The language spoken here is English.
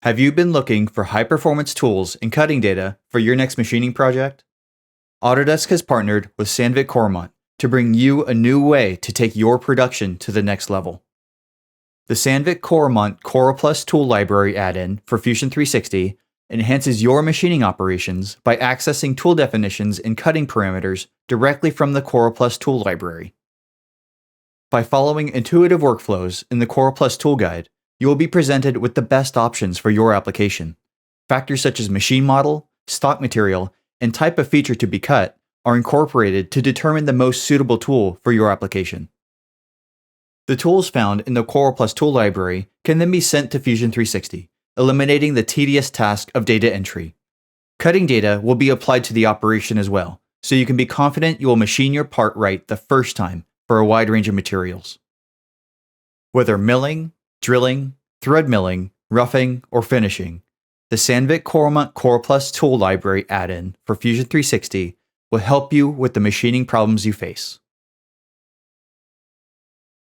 Have you been looking for high-performance tools and cutting data for your next machining project? Autodesk has partnered with Sandvik Coromant to bring you a new way to take your production to the next level. The Sandvik Coromant CoroPlus tool library add-in for Fusion 360 enhances your machining operations by accessing tool definitions and cutting parameters directly from the CoroPlus tool library. By following intuitive workflows in the CoroPlus tool guide, you will be presented with the best options for your application. Factors such as machine model, stock material, and type of feature to be cut are incorporated to determine the most suitable tool for your application. The tools found in the CoroPlus tool library can then be sent to Fusion 360, eliminating the tedious task of data entry. Cutting data will be applied to the operation as well, so you can be confident you will machine your part right the first time for a wide range of materials. Whether milling, drilling, thread milling, roughing, or finishing, the Sandvik Coromant CoroPlus tool library add-in for Fusion 360 will help you with the machining problems you face.